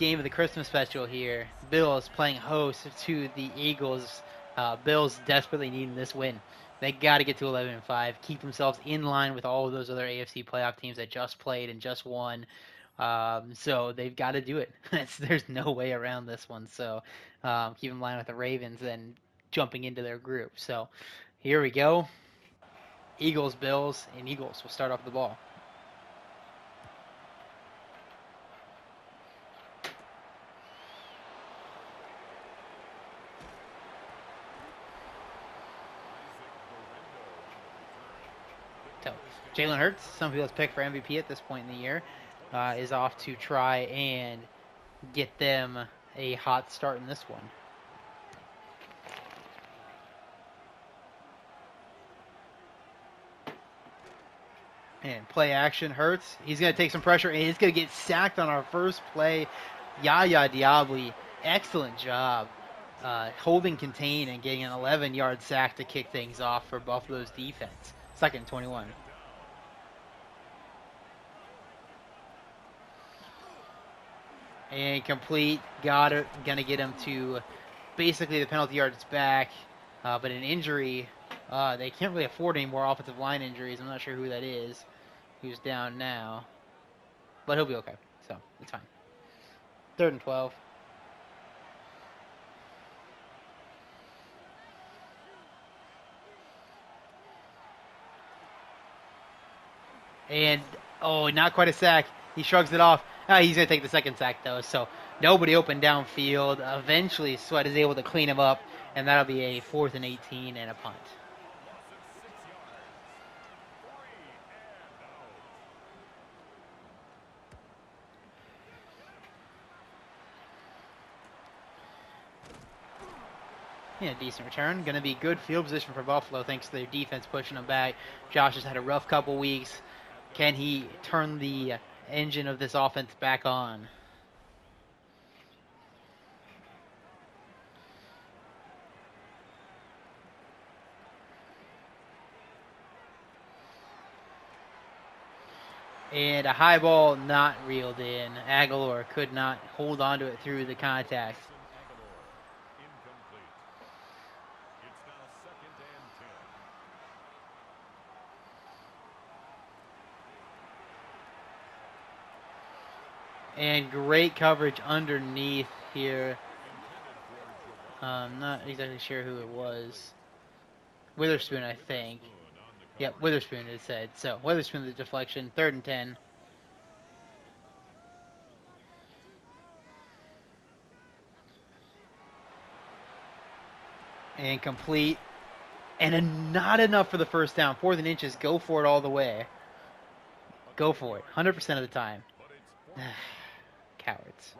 game of the Christmas special here. Bills playing host to the Eagles. Bills desperately needing this win. They got to get to 11-5, keep themselves in line with all of those other AFC playoff teams that just played and just won. So they've got to do it. There's no way around this one. So keep in line with the Ravens and jumping into their group. So here we go. Eagles, Bills, and Eagles will start off the ball. So Jalen Hurts, some people's pick for MVP at this point in the year, is off to try and get them a hot start in this one. And play action Hurts. He's going to take some pressure, and he's going to get sacked on our first play. Yaya Diaby, excellent job holding contain and getting an 11-yard sack to kick things off for Buffalo's defense. 2nd and 21. And complete. Got it. Going to get him to basically the penalty yards back. But an injury, they can't really afford any more offensive line injuries. I'm not sure who that is, who's down now. But he'll be okay. So it's fine. 3rd and 12. And, not quite a sack. He shrugs it off. He's going to take the second sack, though. So nobody open downfield. Eventually, Sweat is able to clean him up, and that'll be a 4th and 18 and a punt. Yeah, decent return. Going to be good field position for Buffalo thanks to their defense pushing them back. Josh has had a rough couple weeks. Can he turn the engine of this offense back on? And a high ball not reeled in. Aguilar could not hold on to it through the contact. And great coverage underneath here. Not exactly sure who it was. Witherspoon, I think. Yep, Witherspoon it said. So Witherspoon the deflection. 3rd and 10. And complete. And not enough for the first down. 4th and inches. Go for it all the way. Go for it. 100% of the time. Cowards.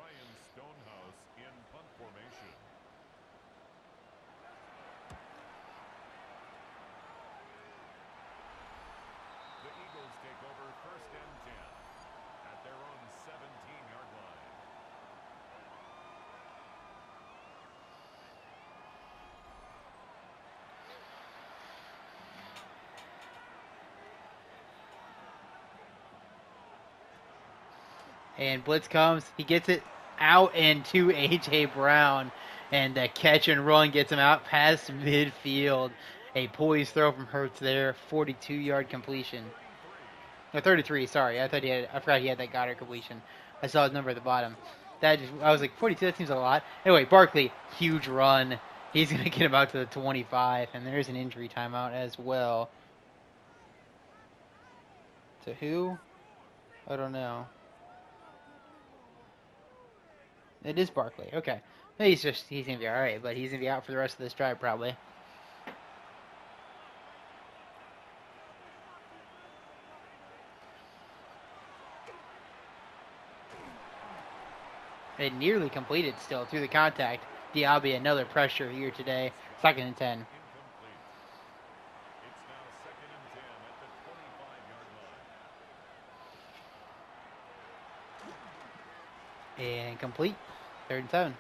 And blitz comes. He gets it out and to A.J. Brown. And the catch and run gets him out past midfield. A poised throw from Hurts there. 42-yard completion. No, 33, sorry. I forgot he had that Goddard completion. I saw his number at the bottom. I was like, 42, that seems a lot. Anyway, Barkley, huge run. He's going to get him out to the 25. And there's an injury timeout as well. To who? I don't know. It is Barkley. Okay. He's going to be all right, but he's going to be out for the rest of this drive probably. It nearly completed still through the contact. Diaby, another pressure here today. 2nd and 10. And complete. 3rd and 7.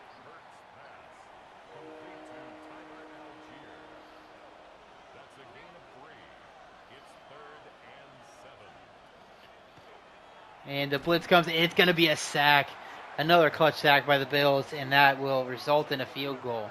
And the blitz comes. It's going to be a sack. Another clutch sack by the Bills, and that will result in a field goal.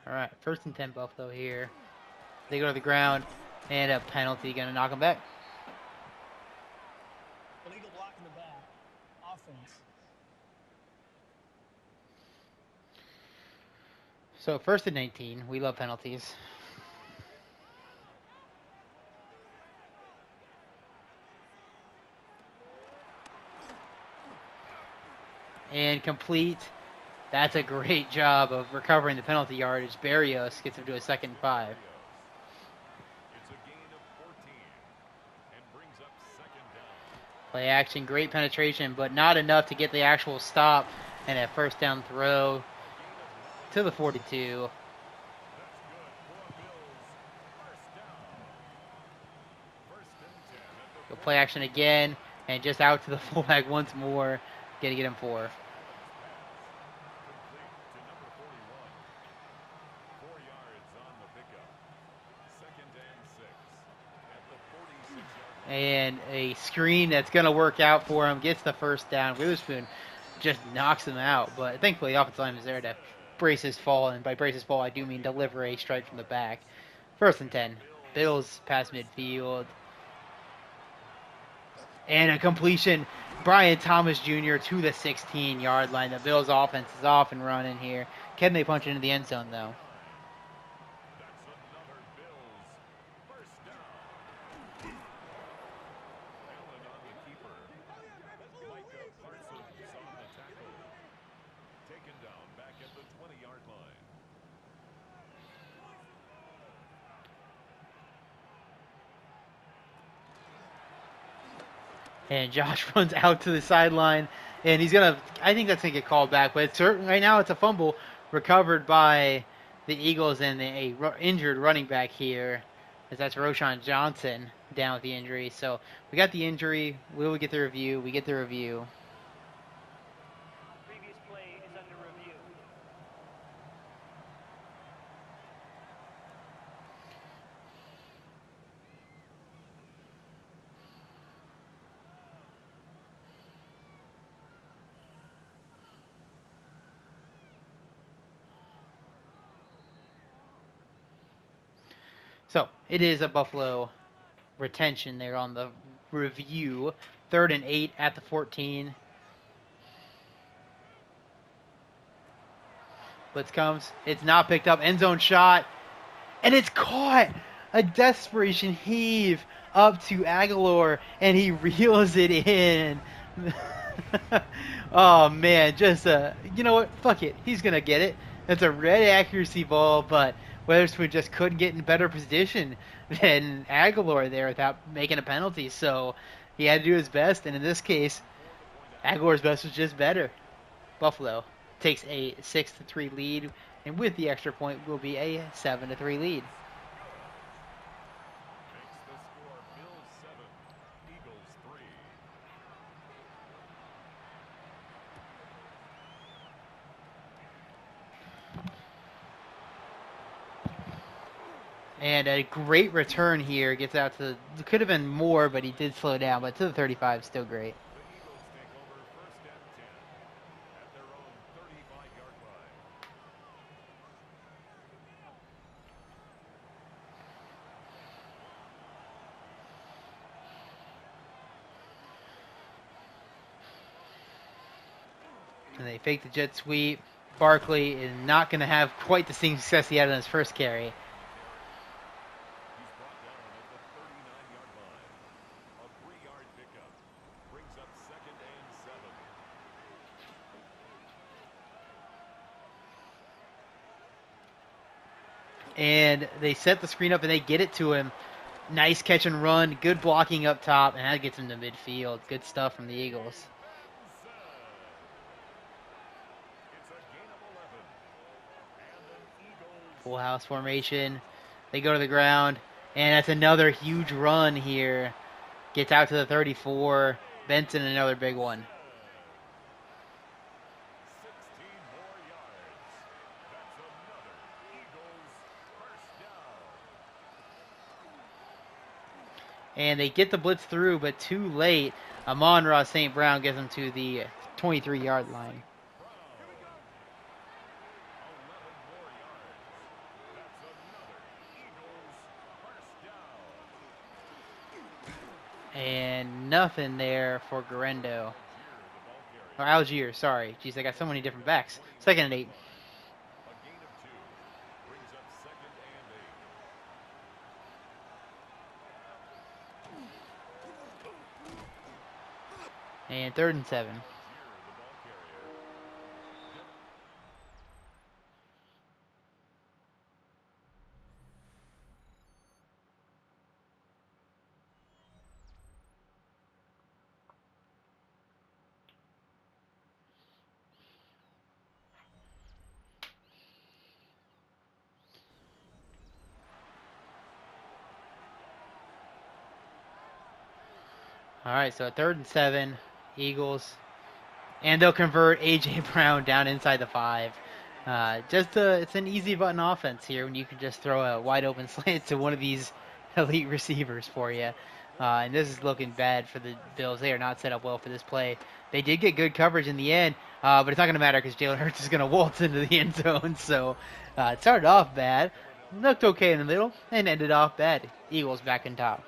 All right, 1st and 10 Buffalo here. They go to the ground, and a penalty going to knock them back. Illegal block in the back. Offense. So 1st and 19. We love penalties. And complete. That's a great job of recovering the penalty yardage. Barrios gets him to a 2nd and 5. Play action, great penetration, but not enough to get the actual stop, and a 1st down throw to the 42. Go play action again, and just out to the fullback once more. Gonna get him 4. And a screen that's going to work out for him. Gets the 1st down. Witherspoon just knocks him out. But thankfully, the offensive line is there to brace his fall. And by brace his fall, I do mean deliver a strike from the back. 1st and 10. Bills pass midfield. And a completion. Brian Thomas Jr. to the 16-yard line. The Bills offense is off and running here. Can they punch into the end zone, though? And Josh runs out to the sideline, and he's going to, I think that's going to get called back. But right now it's a fumble recovered by the Eagles and a injured running back here, as that's Roshan Johnson down with the injury. So we got the injury. We will get the review. We get the review. Previous play is under review. So it is a Buffalo retention there on the review. 3rd and 8 at the 14. Blitz comes. It's not picked up. End zone shot. And it's caught. A desperation heave up to Aguilar, and he reels it in. Oh, man. Just, you know what? Fuck it. He's going to get it. It's a red accuracy ball, but Witherspoon just couldn't get in better position than Aguilar there without making a penalty. So he had to do his best, and in this case, Aguilar's best was just better. Buffalo takes a 6-3 lead, and with the extra point will be a 7-3 lead. And a great return here. Gets out to, could have been more, but he did slow down. But to the 35, still great. And they fake the jet sweep. Barkley is not going to have quite the same success he had on his first carry. And they set the screen up and they get it to him. Nice catch and run. Good blocking up top. And that gets him to midfield. Good stuff from the Eagles. Full house formation. They go to the ground. And that's another huge run here. Gets out to the 34. Benson, another big one. And they get the blitz through, but too late. Amon-Ra St. Brown gets them to the 23-yard line. And nothing there for Garendo. Or Algier, sorry. Jeez, I got so many different backs. 2nd and 8. And 3rd and 7. All right, so 3rd and 7, Eagles. And they'll convert A.J. Brown down inside the 5. It's an easy button offense here when you can just throw a wide open slant to one of these elite receivers for you. And this is looking bad for the Bills. They are not set up well for this play. They did get good coverage in the end, but it's not going to matter because Jalen Hurts is going to waltz into the end zone. So it started off bad, looked okay in the middle, and ended off bad. Eagles back in top.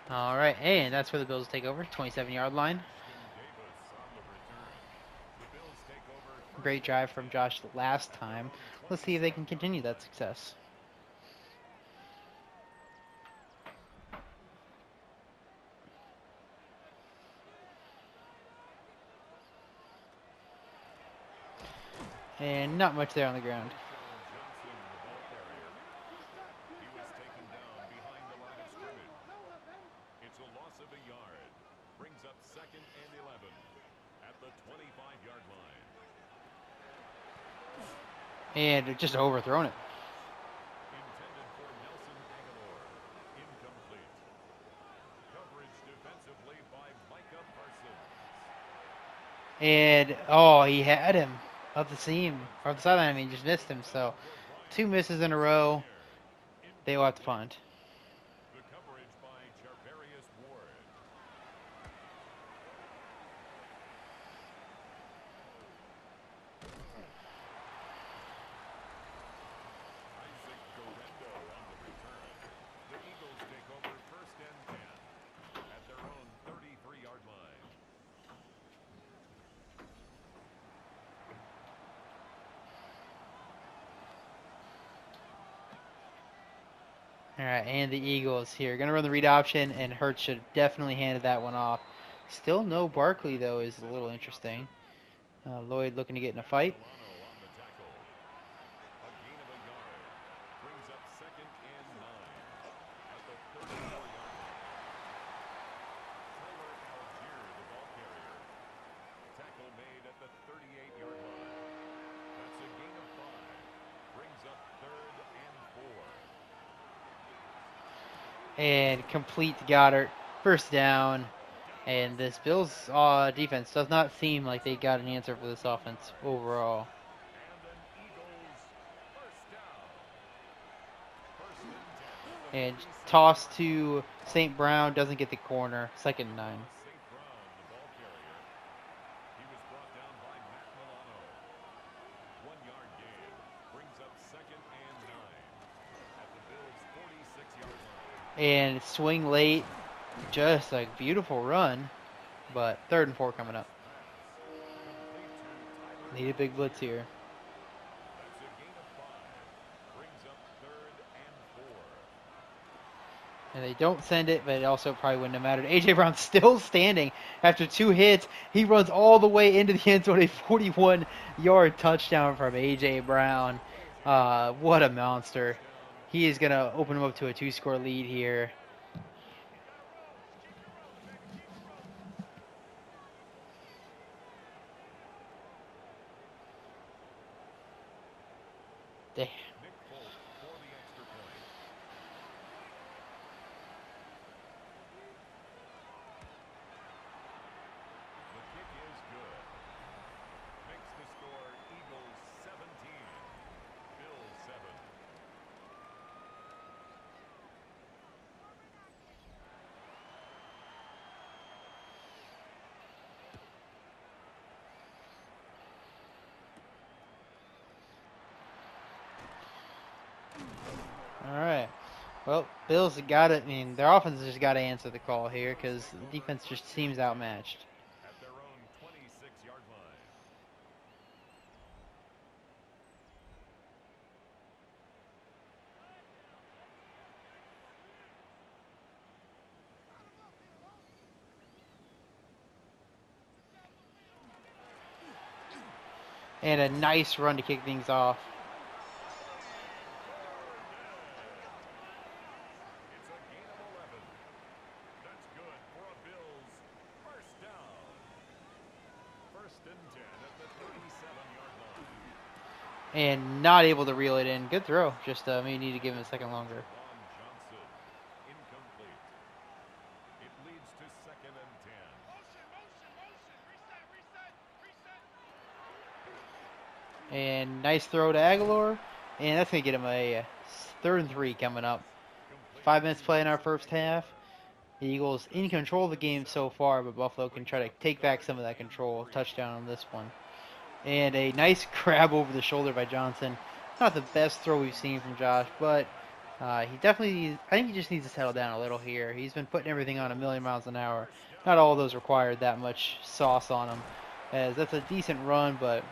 All right, and that's where the Bills take over, 27-yard line. Great drive from Josh last time. Let's see if they can continue that success. And not much there on the ground. And just overthrown it. And, oh, he had him up the seam, or the sideline, I mean, just missed him. So, 2 misses in a row. They will have to punt. All right, and the Eagles here. Going to run the read option, and Hurts should have definitely handed that one off. Still no Barkley, though, is a little interesting. Lloyd looking to get in a fight. And complete to Goddard. 1st down. And this Bills defense does not seem like they got an answer for this offense overall. And toss to St. Brown, doesn't get the corner. 2nd and 9. And swing late. Just a beautiful run. But 3rd and 4 coming up. Need a big blitz here. And they don't send it, but it also probably wouldn't have mattered. A.J. Brown still standing after 2 hits. He runs all the way into the end zone. A 41-yard touchdown from A.J. Brown. What a monster. He is going to open him up to a 2-score lead here. Damn. All right. Well, Bills got it. I mean, their offense just got to answer the call here because the defense just seems outmatched. At their own 26-yard line. And a nice run to kick things off. It's a gain of 11. That's good for a Bills first down. 1st and 10 at the 37-yard line. And not able to reel it in. Good throw. Just we need to give him a second longer. Johnson, incomplete. It leads to 2nd and 10. And nice throw to Aguilar. And that's going to get him a 3rd and 3 coming up. 5 minutes play in our first half. The Eagles in control of the game so far, but Buffalo can try to take back some of that control. Touchdown on this one. And a nice grab over the shoulder by Johnson. Not the best throw we've seen from Josh, but he definitely, I think he just needs to settle down a little here. He's been putting everything on a million miles an hour. Not all of those required that much sauce on him, as that's a decent run, but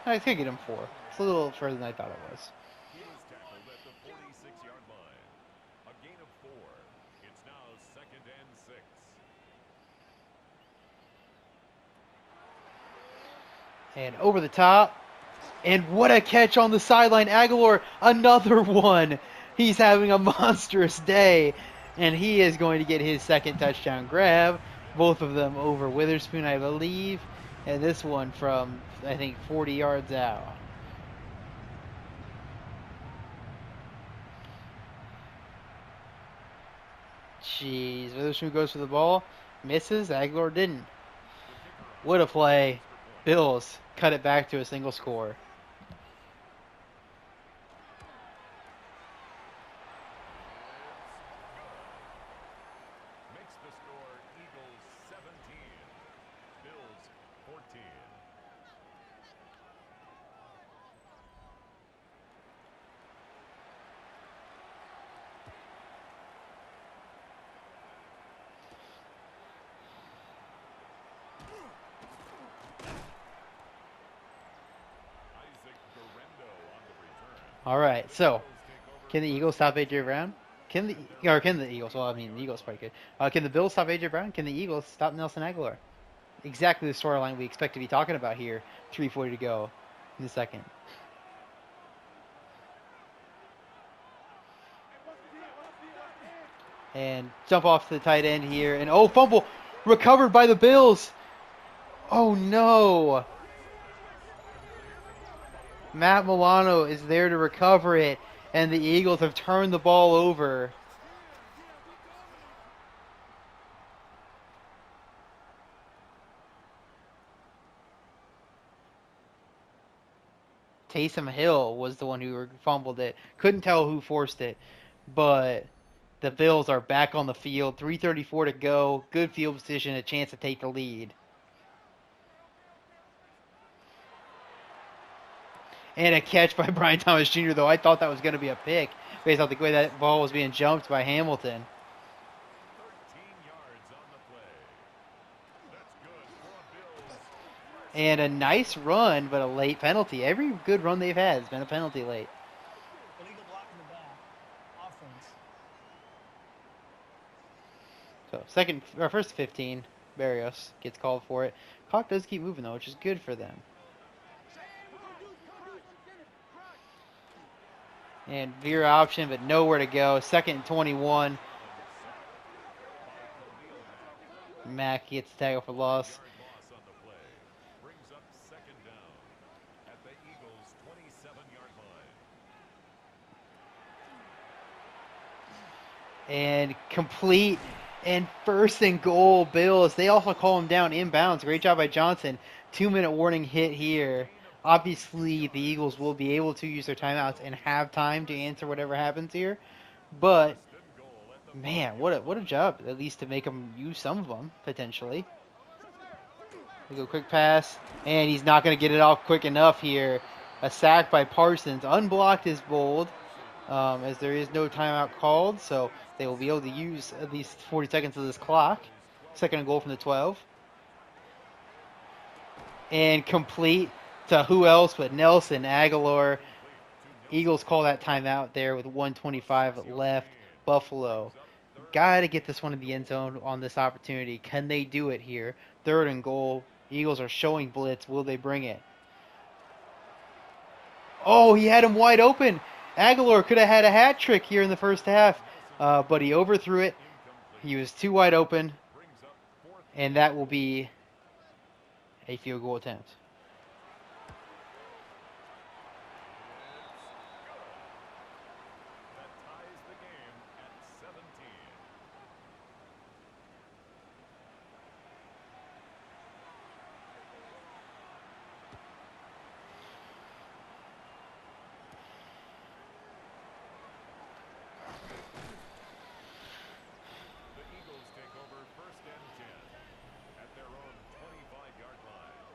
I was going to get him 4. It's a little further than I thought it was. He was tackled at the 46-yard line. A gain of 4. It's now 2nd and 6. And over the top. And what a catch on the sideline. Aguilar, another one. He's having a monstrous day. And he is going to get his 2nd touchdown grab. Both of them over Witherspoon, I believe. And this one from, I think, 40 yards out. Jeez, Witherspoon goes for the ball. Misses. Aguilar didn't. What a play. Bills cut it back to a single score. Makes the score Eagles 17, Bills 14. All right, so can the Eagles stop A.J. Brown? Can the Eagles? Well, I mean, the Eagles probably could. Can the Bills stop A.J. Brown? Can the Eagles stop Nelson Aguilar? Exactly the storyline we expect to be talking about here. 3:40 to go in the second. And jump off to the tight end here, and oh, fumble recovered by the Bills. Oh no! Matt Milano is there to recover it, and the Eagles have turned the ball over. Taysom Hill was the one who fumbled it. Couldn't tell who forced it, but the Bills are back on the field. 3:34 to go. Good field position, a chance to take the lead. And a catch by Brian Thomas Jr., though I thought that was going to be a pick based on the way that ball was being jumped by Hamilton. And a nice run, but a late penalty. Every good run they've had has been a penalty late. Illegal block in the back. Offense. So first 15, Barrios gets called for it. Clock does keep moving though, which is good for them. And veer option, but nowhere to go. 2nd and 21. Mack gets the tackle for loss. Loss on the play. Brings up 2nd down at the Eagles' 27-yard line. And complete. And 1st and goal, Bills. They also call him down inbounds. Great job by Johnson. 2-minute warning hit here. Obviously, the Eagles will be able to use their timeouts and have time to answer whatever happens here. But, man, what a job, at least to make them use some of them, potentially. They go quick pass, and he's not going to get it off quick enough here. A sack by Parsons. Unblocked is bold, as there is no timeout called, so they will be able to use at least 40 seconds of this clock. 2nd and goal from the 12. And complete to who else but Nelson Aguilar. Eagles call that timeout there with 1:25 left. Buffalo got to get this one in the end zone on this opportunity. Can they do it here? 3rd and goal. Eagles are showing blitz. Will they bring it? Oh, he had him wide open. Aguilar could have had a hat trick here in the first half, but he overthrew it. He was too wide open, and that will be a field goal attempt. That ties the game at 17. The Eagles take over 1st and 10 at their own 25-yard line.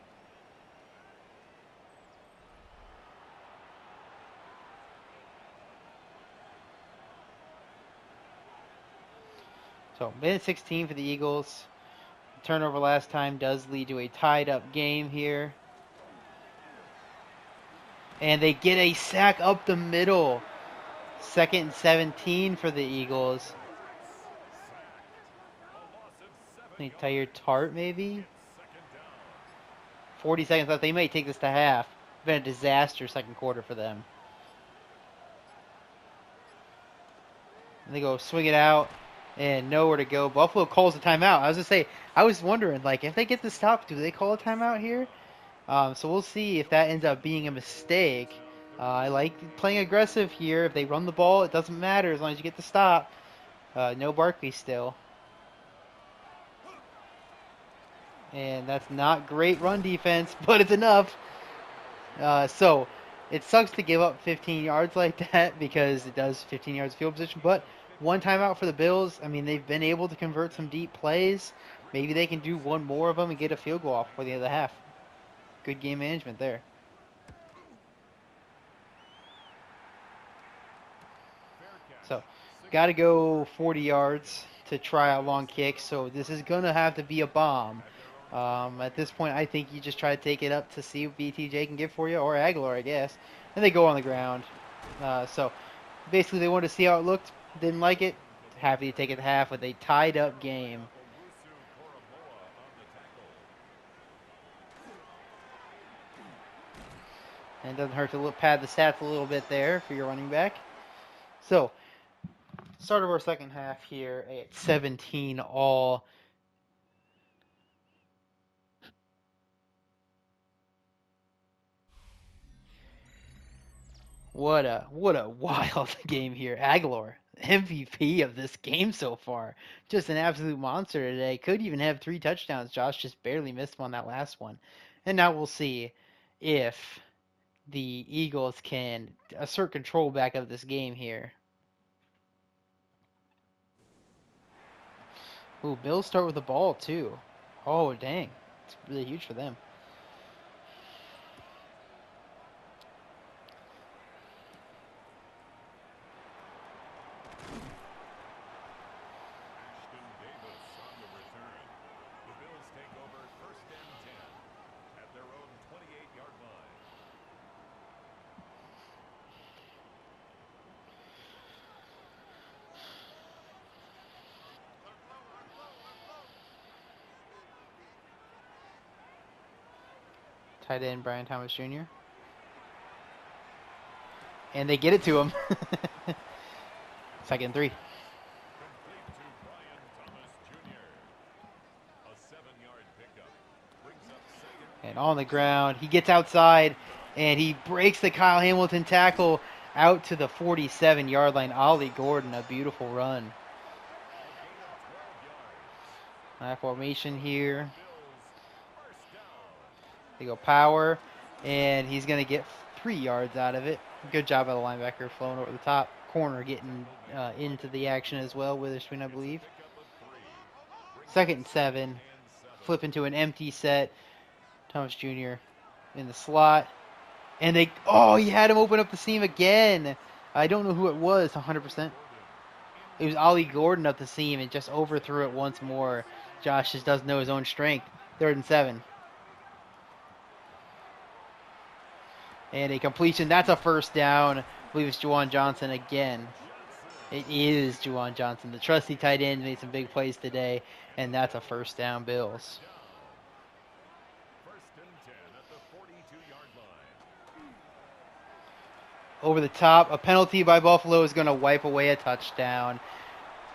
So, minute 16 for the Eagles. Turnover last time does lead to a tied-up game here. And they get a sack up the middle. 2nd and 17 for the Eagles. I think Tyre Tart, maybe? 40 seconds left. They may take this to half. It's been a disaster 2nd quarter for them. And they go swing it out. And nowhere to go. Buffalo calls a timeout. I was going to say, I was wondering, like, if they get the stop, do they call a timeout here? So we'll see if that ends up being a mistake. I like playing aggressive here. If they run the ball, it doesn't matter as long as you get the stop. No Barkley still. And that's not great run defense, but it's enough. So it sucks to give up 15 yards like that because it does 15 yards of field position. But one timeout for the Bills. I mean, they've been able to convert some deep plays. Maybe they can do one more of them and get a field goal off for the end of the half. Good game management there. So, got to go 40 yards to try a long kick. So this is going to have to be a bomb. At this point, I think you just try to take it up to see what BTJ can get for you, or Aguilar, I guess. And they go on the ground. So basically, they wanted to see how it looked. Didn't like it. Happy to take it to half with a tied-up game. And it doesn't hurt to pad the stats a little bit there for your running back. So, start of our second half here at 17 all. What a wild game here. Aguilar, MVP of this game so far. Just an absolute monster today. Could even have 3 touchdowns. Josh just barely missed him on that last one. And now we'll see if the Eagles can assert control back of this game here. Ooh, Bills start with the ball too. Oh, dang. It's really huge for them. Davis on the return. The Bills take over 1st and 10 at their own Tight end Brian Thomas Jr. And they get it to him. 2nd and 3. Complete to Brian Thomas Jr. A 7-yard pickup. Brings up second. And on the ground, he gets outside, and he breaks the Kyle Hamilton tackle out to the 47-yard line. Ollie Gordon, a beautiful run. High formation here. They go power, and he's going to get 3 yards out of it. Good job by the linebacker, flowing over the top. Corner getting into the action as well, Witherspoon, I believe. 2nd and 7. Flip into an empty set. Thomas Jr. in the slot. And he had him open up the seam again. I don't know who it was 100%. It was Ollie Gordon up the seam and just overthrew it once more. Josh just doesn't know his own strength. 3rd and 7. And a completion. That's a first down. I believe it's Juwan Johnson again. It is Juwan Johnson. The trusty tight end made some big plays today. And that's a first down, Bills. First and 10 at the 42-yard line. Over the top. A penalty by Buffalo is going to wipe away a touchdown.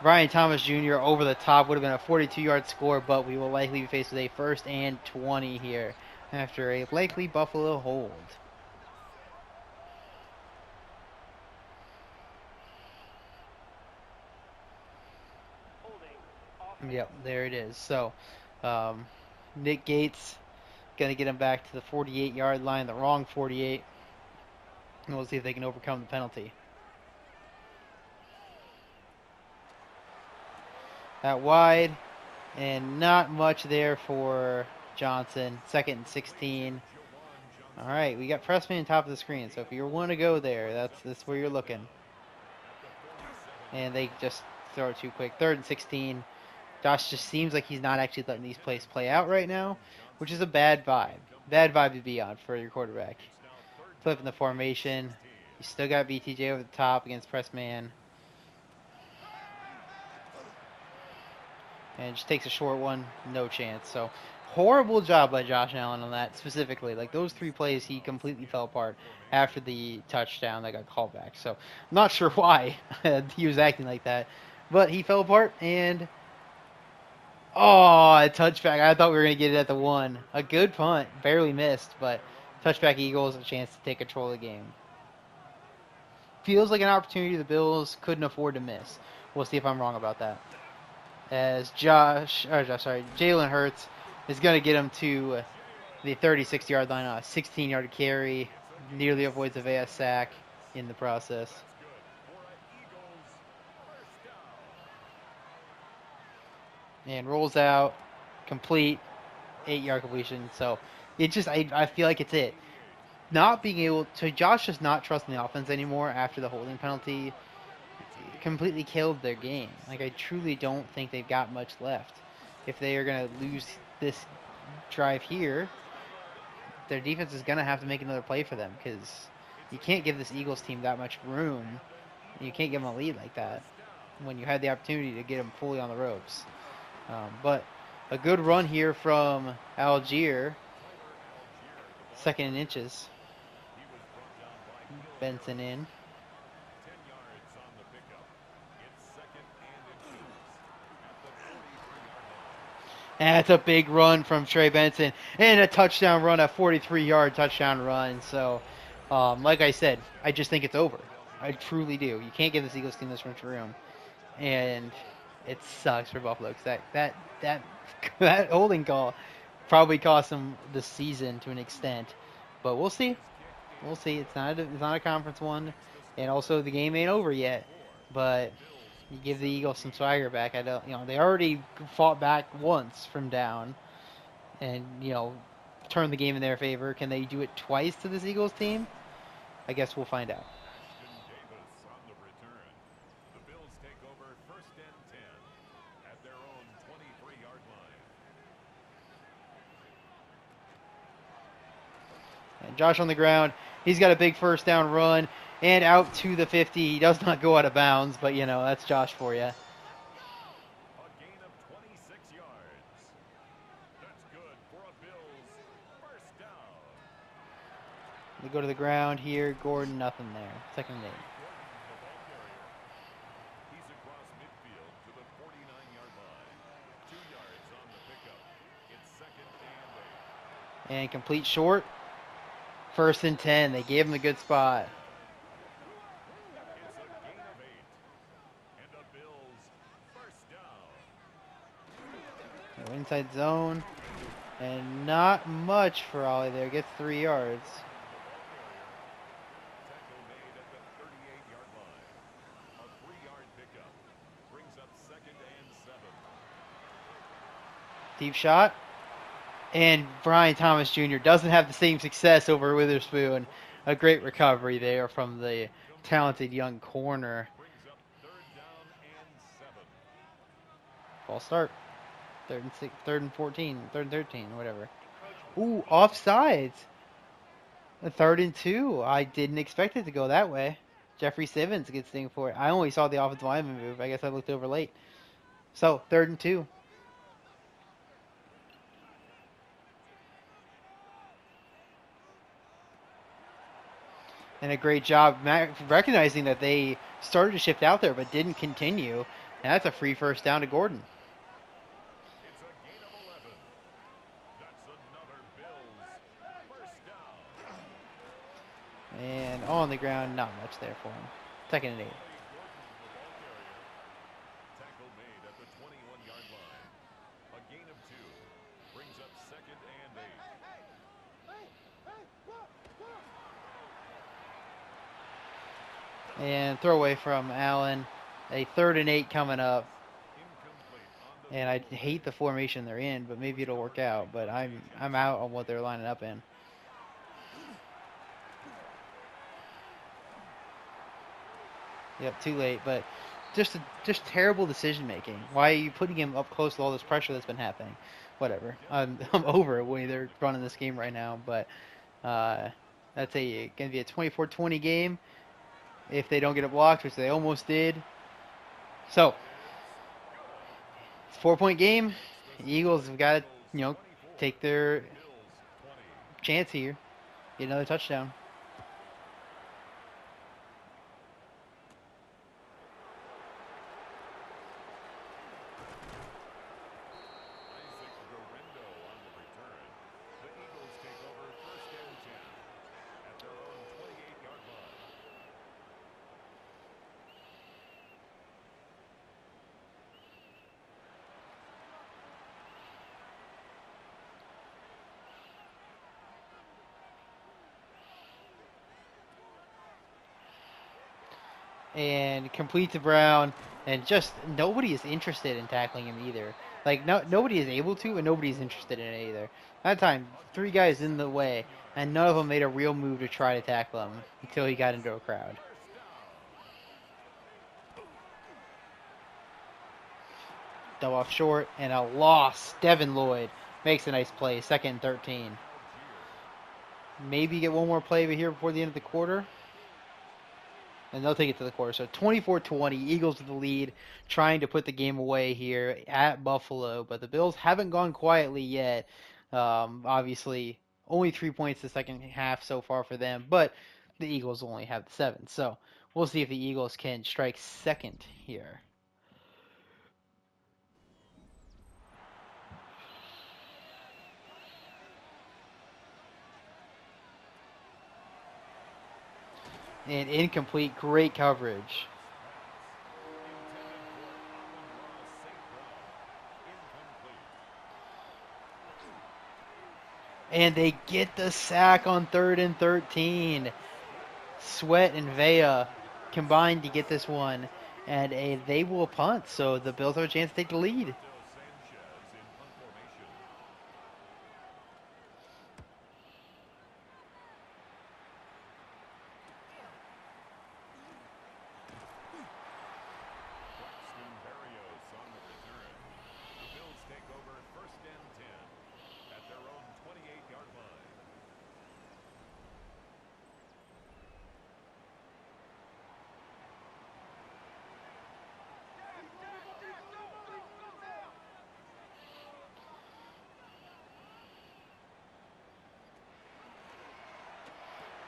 Brian Thomas Jr. over the top would have been a 42-yard score, but we will likely be faced with a 1st and 20 here after a likely Buffalo hold. Yep, there it is. So, Nick Gates going to get him back to the 48-yard line, the wrong 48. And we'll see if they can overcome the penalty. Out wide, and not much there for Johnson. 2nd and 16. All right, we got Pressman on top of the screen. So if you want to go there, that's where you're looking. And they just throw it too quick. 3rd and 16. Josh just seems like he's not actually letting these plays play out right now, which is a bad vibe. Bad vibe to be on for your quarterback. Flipping the formation. You still got BTJ over the top against press man. And just takes a short one. No chance. So, horrible job by Josh Allen on that specifically. Like, those 3 plays, he completely fell apart after the touchdown that got called back. So, I'm not sure why he was acting like that. But he fell apart, and... a touchback. I thought we were going to get it at the 1. A good punt. Barely missed, but touchback Eagles, a chance to take control of the game. Feels like an opportunity the Bills couldn't afford to miss. We'll see if I'm wrong about that. As Jalen Hurts is going to get him to the 36-yard line on a 16-yard carry. Nearly avoids a VS sack in the process. And rolls out, complete, 8-yard completion. So it just, I feel like it's it. Not being able to, Josh just not trusting the offense anymore after the holding penalty completely killed their game. Like, I truly don't think they've got much left. If they are going to lose this drive here, their defense is going to have to make another play for them, because you can't give this Eagles team that much room. You can't give them a lead like that when you had the opportunity to get them fully on the ropes. But a good run here from Algier. 2nd and inches. Benson in. 10 yards on the pickup. It's 2nd and inches at the 43-yard line. And that's a big run from Trey Benson. And a touchdown run, a 43-yard touchdown run. So, like I said, I just think it's over. I truly do. You can't give this Eagles team this much room. And it sucks for Buffalo, because that holding call probably cost them the season to an extent. But we'll see. We'll see. It's not a conference one, and also the game ain't over yet. But you give the Eagles some swagger back. They already fought back once from down, and turned the game in their favor. Can they do it twice to this Eagles team? I guess we'll find out. Davis on the return. The Bills take over 1st and 10 at their own 23-yard line. And Josh on the ground. He's got a big first down run and out to the 50. He does not go out of bounds, but that's Josh for you. A gain of 26 yards. That's good for a Bills first down. They go to the ground here. Gordon, nothing there. Second and 8. He's across midfield to the 49-yard line. 2 yards on the pickup. It's second and 8. And complete short. First and 10. They gave him a good spot. It's a gain of 8. And the Bills first down. Go inside zone. And not much for Ollie there. Gets 3 yards. Tackle made at the 38-yard line. A 3-yard pickup. Brings up second and 7. Deep shot. And Brian Thomas Jr. doesn't have the same success over Witherspoon. A great recovery there from the talented young corner. Brings up third down and 7. False start. Third and 14, third and 13, whatever. Ooh, offsides. A 3rd and 2. I didn't expect it to go that way. Jeffrey Simmons gets dinged for it. I only saw the offensive lineman move. I guess I looked over late. So, 3rd and 2. And a great job recognizing that they started to shift out there but didn't continue. And that's a free first down to Gordon. It's a gain of 11. That's another Bills first down. And on the ground, not much there for him. Second and 8. Tackle made at the 21-yard line. A gain of 2. Brings up second and 8. And throw away from Allen. A 3rd and 8 coming up. Incomplete on the And I hate the formation they're in, but maybe it'll work out. But I'm out on what they're lining up in. Yep, too late. But just terrible decision making. Why are you putting him up close to all this pressure that's been happening? Whatever. I'm over it the way they're running this game right now. But that's going to be a 24-20 game if they don't get it blocked, which they almost did. So it's a 4-point game. The Eagles have got to, take their chance here. Get another touchdown. And complete to Brown, and just nobody is interested in tackling him either. Like, nobody is able to, and nobody's interested in it either. That time, 3 guys in the way, and none of them made a real move to try to tackle him until he got into a crowd. Dove off short, and a loss. Devin Lloyd makes a nice play. 2nd and 13. Maybe get one more play here before the end of the quarter. And they'll take it to the quarter. So 24-20, Eagles with the lead, trying to put the game away here at Buffalo. But the Bills haven't gone quietly yet. Obviously, only 3 points the second half so far for them. But the Eagles only have the 7. So we'll see if the Eagles can strike second here. And incomplete, great coverage. And they get the sack on 3rd and 13. Sweat and Vea combined to get this one. And they will punt, so the Bills have a chance to take the lead.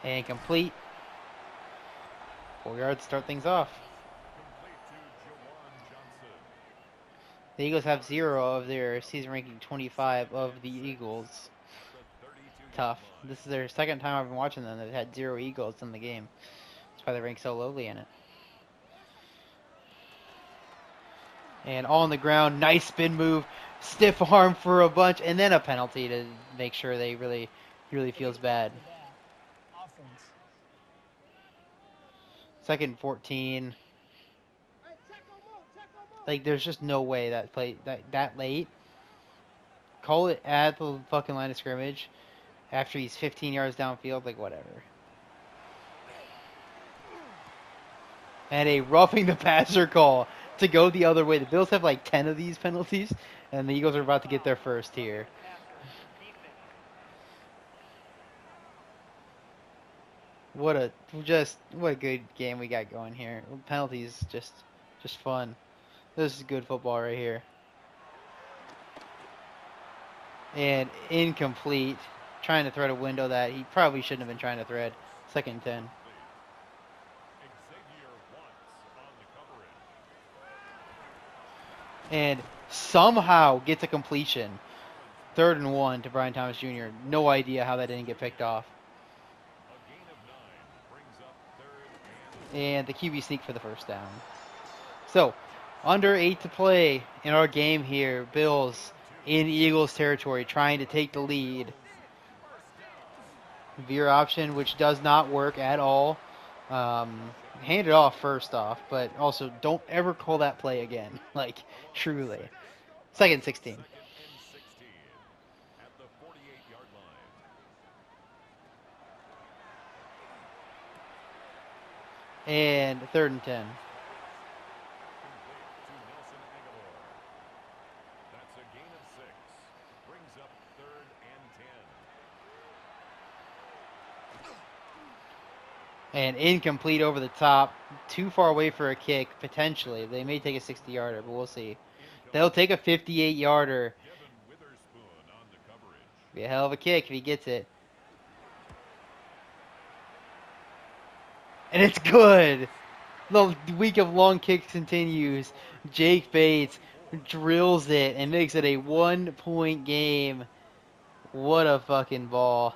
And complete. 4 yards to start things off. Complete to Jawan Johnson. The Eagles have 0 of their season ranking 25 of the Eagles. At the 32-yard Tough. line. This is their second time I've been watching them. They've had 0 Eagles in the game. That's why they rank so lowly in it. And all on the ground. Nice spin move. Stiff arm for a bunch. And then a penalty to make sure he really feels bad. Offense. Second and 14. Like, there's just no way that play that late. Call it at the fucking line of scrimmage after he's 15 yards downfield. Like, whatever. And a roughing the passer call to go the other way. The Bills have like 10 of these penalties, and the Eagles are about to get their first here. What a good game we got going here. Penalties just fun. This is good football right here. And incomplete. Trying to thread a window that he probably shouldn't have been trying to thread. Second and 10. Xavier Watts on the coverage. And somehow gets a completion. 3rd and 1 to Brian Thomas Jr. No idea how that didn't get picked off. A gain of 9 brings up 3rd and And the QB sneak for the first down. So, under 8 to play in our game here. Bills in Eagles territory trying to take the lead. Veer option, which does not work at all. Hand it off first off, but also don't ever call that play again. Like, truly. Second and 16. 2nd and 16 at the 48-yard line. And 3rd and 10. Complete to Nelson Aguilar. That's a gain of 6. Brings up 3rd and 10. And incomplete over the top. Too far away for a kick, potentially. They may take a 60-yarder, but we'll see. They'll take a 58-yarder. Devin Witherspoon on the coverage. Be a hell of a kick if he gets it. And it's good. The week of long kicks continues. Jake Bates drills it and makes it a 1-point game. What a fucking ball.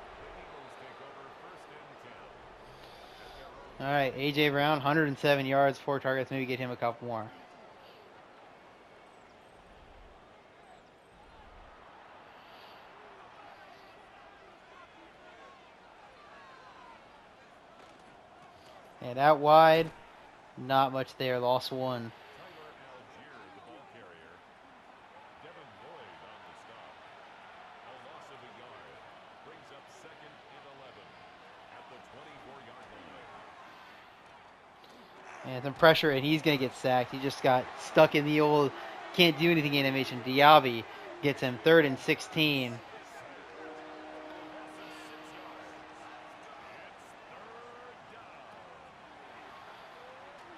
The Eagles take over 1st and 10. At their own All right, A.J. Brown, 107 yards, 4 targets. Maybe get him a couple more. And out wide, not much there. Lost 1. Tyler Algier, the ball carrier. Devin Lloyd on the stop. A loss of a yard. Brings up 2nd and 11 at the 24-yard line. And some pressure, and he's going to get sacked. He just got stuck in the old can't do anything animation. Diaby gets him 3rd and 16.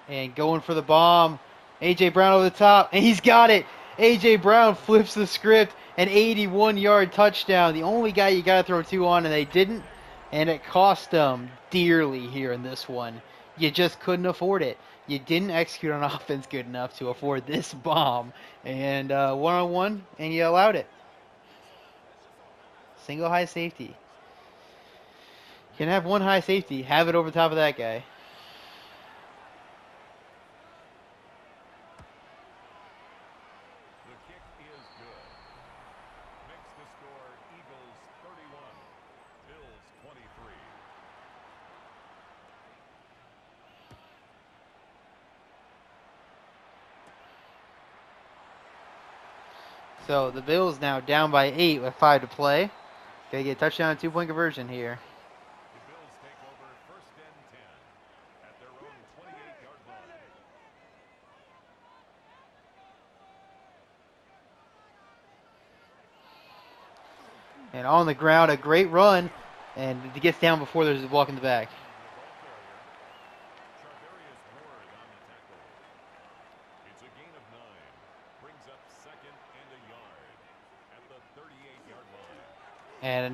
And going for the bomb. A.J. Brown over the top, and he's got it. A.J. Brown flips the script, an 81-yard touchdown. The only guy you got to throw 2 on, and they didn't. And it cost them dearly here in this one. You just couldn't afford it. You didn't execute on offense good enough to afford this bomb. And one-on-one, and you allowed it. Single high safety. You can have one high safety. Have it over top of that guy. The kick is good. Makes the score Eagles 31, Bills 23. So the Bills now down by 8 with 5 to play. Gotta get a touchdown and 2-point conversion here. The Bills take over 1st and 10 at their own 28-yard line. And on the ground, a great run. And he gets down before there's a block in the back. The ball carrier, Charvarius Ward on the tackle. It's a gain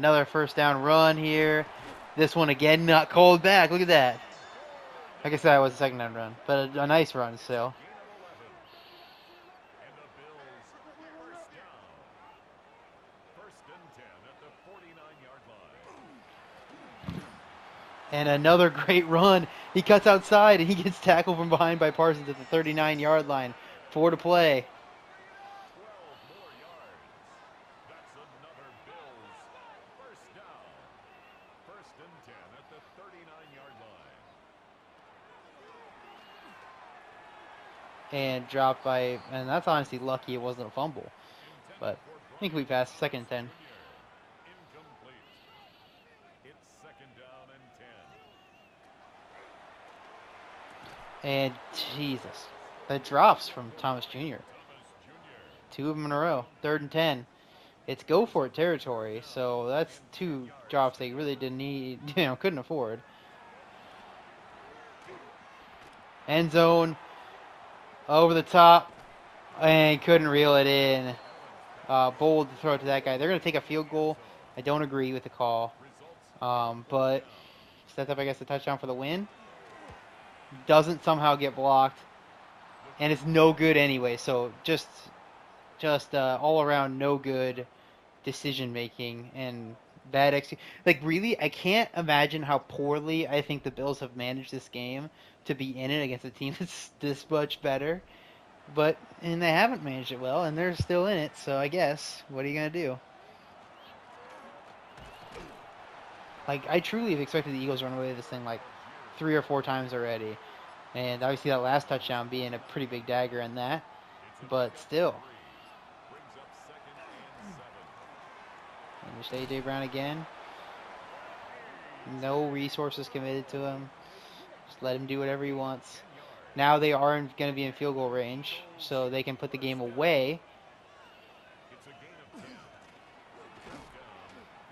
another first down run here. This one again not called back. Look at that. Like I said, it was a second down run, but a nice run still. And the Bills first down. First and 10 at the 49-yard line. And another great run. He cuts outside and he gets tackled from behind by Parsons at the 39-yard line. 4 to play. 12 more yards. That's another Bills first down. First and 10 at the 39-yard line. And dropped by, and that's honestly lucky it wasn't a fumble. But I think we passed second and 10. Incomplete. It's second down and 10. And Jesus, that drops from Thomas Jr. Thomas Jr. 2 of them in a row. Third and 10. It's go for it territory, so that's 2 drops they really didn't need, couldn't afford. End zone, over the top, and couldn't reel it in. Bold to throw it to that guy. They're going to take a field goal. I don't agree with the call, but sets up, I guess, a touchdown for the win. Doesn't somehow get blocked, and it's no good anyway. So just all around no good decision making and bad execution. Like really, I can't imagine how poorly I think the Bills have managed this game to be in it against a team that's this much better. And they haven't managed it well, and they're still in it. So I guess what are you gonna do? Like I truly have expected the Eagles to run away with this thing like 3 or 4 times already, and obviously that last touchdown being a pretty big dagger in that. But still. Brings up second and 7. And there's A.J. Brown again. No resources committed to him. Just let him do whatever he wants. Now they are going to be in field goal range, so they can put the game away. It's a gain of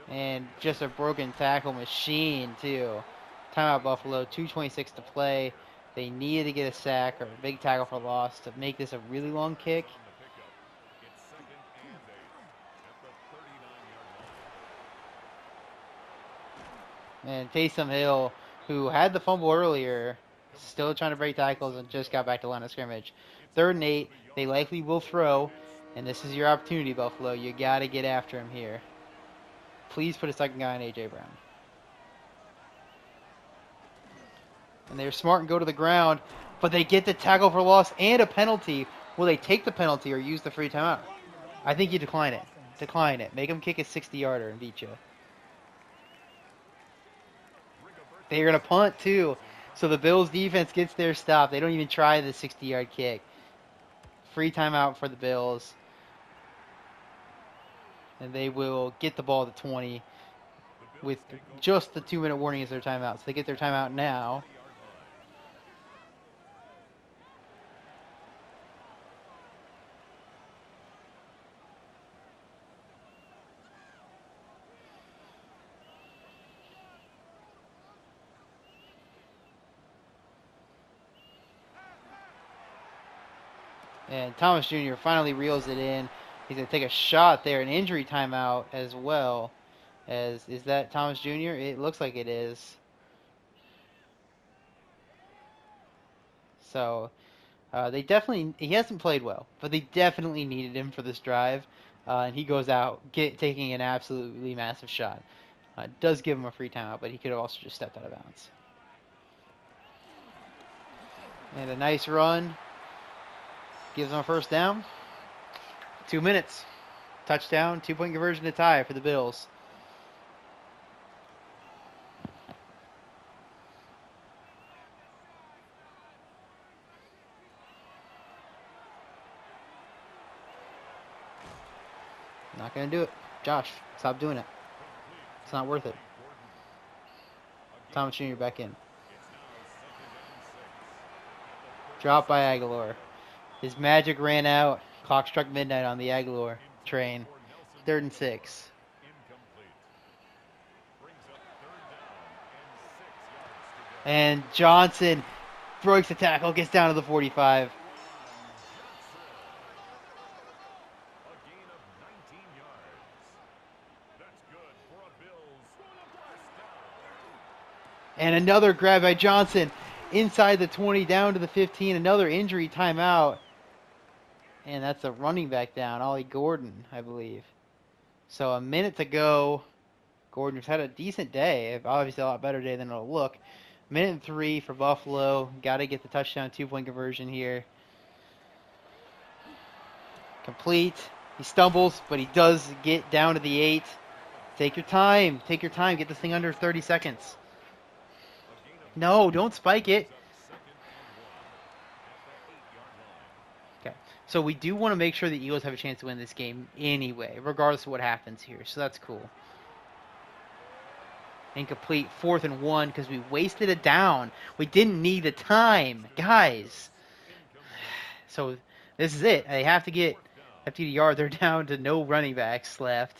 10. And just a broken tackle machine, too. Timeout Buffalo, 2:26 to play. They needed to get a sack or a big tackle for loss to make this a really long kick. On the pickup. It's second and 8 at the 39-yard line. And Taysom Hill, who had the fumble earlier, still trying to break tackles and just got back to line of scrimmage. 3rd and 8. They likely will throw, and this is your opportunity, Buffalo. You got to get after him here. Please put a second guy on A.J. Brown. And they're smart and go to the ground, but they get the tackle for loss and a penalty. Will they take the penalty or use the free timeout? I think you decline it. Decline it. Make them kick a 60-yarder and beat you. They're going to punt, too. So the Bills' defense gets their stop. They don't even try the 60-yard kick. Free timeout for the Bills. And they will get the ball to 20 with just the 2-minute warning as their timeout. So they get their timeout now. And Thomas Jr. finally reels it in. He's going to take a shot there, an injury timeout as well. Is that Thomas Jr.? It looks like it is. So he hasn't played well, but they definitely needed him for this drive. And he goes out taking an absolutely massive shot. Does give him a free timeout, but he could have also just stepped out of bounds. And a nice run. Gives them a first down. 2 minutes. Touchdown, 2-point conversion to tie for the Bills. Not going to do it. Josh, stop doing it. It's not worth it. Thomas Jr. back in. Dropped by Aguilar. His magic ran out. Clock struck midnight on the Aguilar train. 3rd and 6. And Johnson breaks the tackle, gets down to the 45. A gain of 19 yards. That's good for a And another grab by Johnson inside the 20 down to the 15. Another injury timeout. And that's a running back down, Ollie Gordon, I believe. So a minute to go. Gordon's had a decent day. Obviously a lot better day than it'll look. Minute and 3 for Buffalo. Got to get the touchdown 2-point conversion here. Complete. He stumbles, but he does get down to the 8. Take your time. Take your time. Get this thing under 30 seconds. No, don't spike it. Okay. So we do want to make sure the Eagles have a chance to win this game anyway, regardless of what happens here. So that's cool. Incomplete. 4th and 1 because we wasted it down. We didn't need the time, guys. So this is it. They have to get a yard. They're down to no running backs left.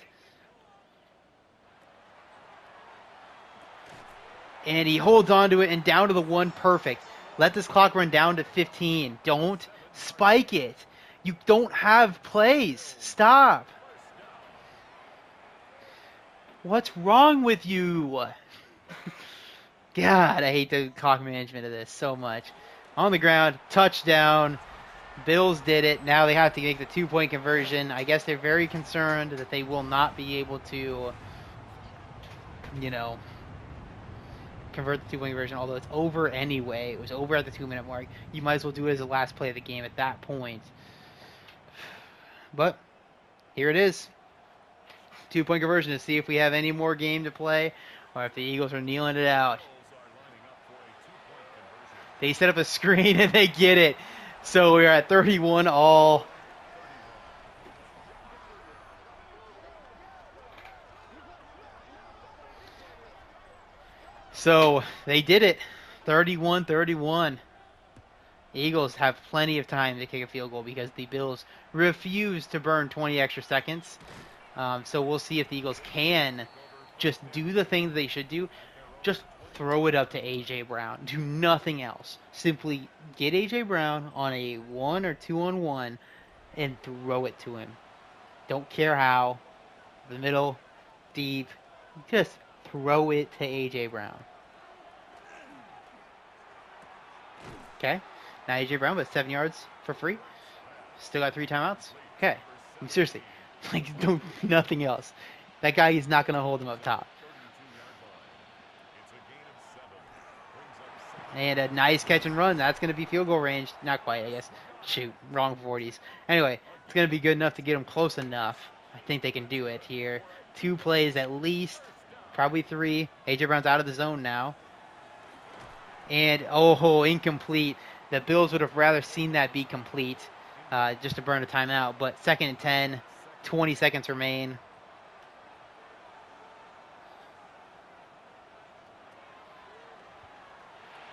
And he holds on to it and down to the 1. Perfect. Let this clock run down to 15. Don't spike it. You don't have plays. Stop. What's wrong with you? God, I hate the clock management of this so much. On the ground, touchdown. Bills did it. Now they have to make the 2-point conversion. I guess they're very concerned that they will not be able to, convert the 2-point conversion, although it's over anyway. It was over at the 2-minute mark. You might as well do it as the last play of the game at that point. But here it is. 2-point conversion to see if we have any more game to play or if the Eagles are kneeling it out. They set up a screen and they get it. So we're at 31 all. So they did it. 31-31. Eagles have plenty of time to kick a field goal because the Bills refuse to burn 20 extra seconds. So we'll see if the Eagles can just do the things they should do. Just throw it up to A.J. Brown. Do nothing else. Simply get A.J. Brown on a 1 or 2-on-1 and throw it to him. Don't care how. The middle, deep. Just throw it to A.J. Brown. Okay. Now A.J. Brown with 7 yards for free. Still got 3 timeouts. Okay. Seriously. Nothing else. That guy is not going to hold him up top. And a nice catch and run. That's going to be field goal range. Not quite, I guess. Shoot. Wrong 40s. Anyway, it's going to be good enough to get them close enough. I think they can do it here. 2 plays at least. Probably 3. A.J. Brown's out of the zone now. And, incomplete. The Bills would have rather seen that be complete just to burn a timeout. But 2nd and 10. 20 seconds remain.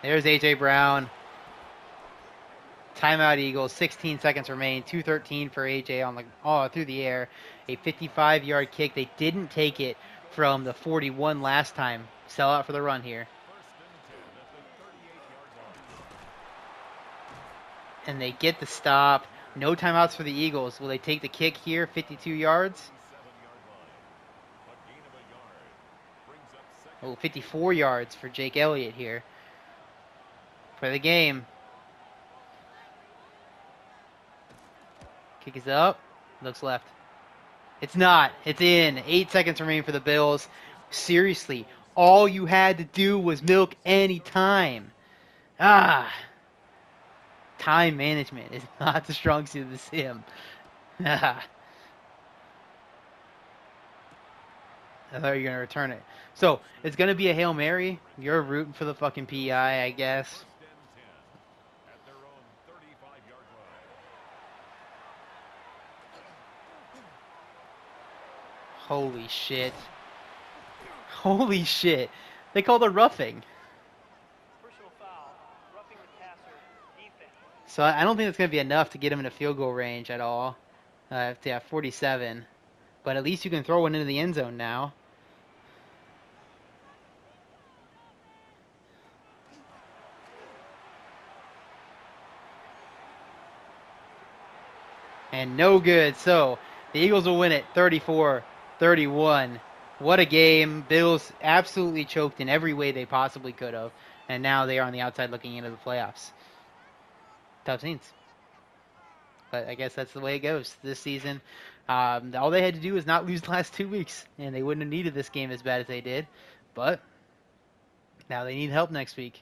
There's A.J. Brown. Timeout Eagles. 16 seconds remain. 2:13 for A.J. through the air. A 55-yard kick. They didn't take it from the 41 last time. Sell out for the run here. And they get the stop. No timeouts for the Eagles. Will they take the kick here? 52 yards. 54 yards for Jake Elliott here. For the game. Kick is up. Looks left. It's not. It's in. 8 seconds remain for the Bills. Seriously, all you had to do was milk any time. Time management is not the strong suit of the sim. I thought you were going to return it. So, it's going to be a Hail Mary. You're rooting for the fucking PI, I guess. Holy shit. Holy shit. They called a roughing. So I don't think it's going to be enough to get him in a field goal range at all. 47. But at least you can throw one into the end zone now. And no good. So the Eagles will win it 34-31. What a game. Bills absolutely choked in every way they possibly could have, and now they are on the outside looking into the playoffs. Tough scenes. But I guess that's the way it goes this season. All they had to do was not lose the last 2 weeks, and they wouldn't have needed this game as bad as they did. But now they need help next week.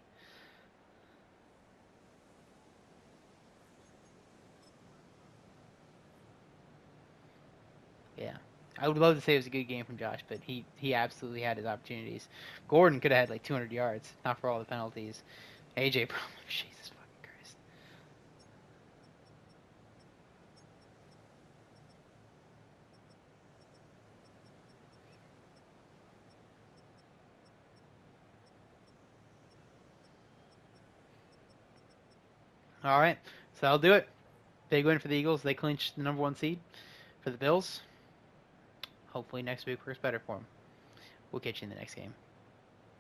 Yeah. I would love to say it was a good game from Josh, but he absolutely had his opportunities. Gordon could have had like 200 yards, not for all the penalties. AJ Brown, Jesus fucking Christ. All right, so I'll do it. Big win for the Eagles. They clinched the #1 seed. For the Bills, hopefully next week works better for them. We'll catch you in the next game.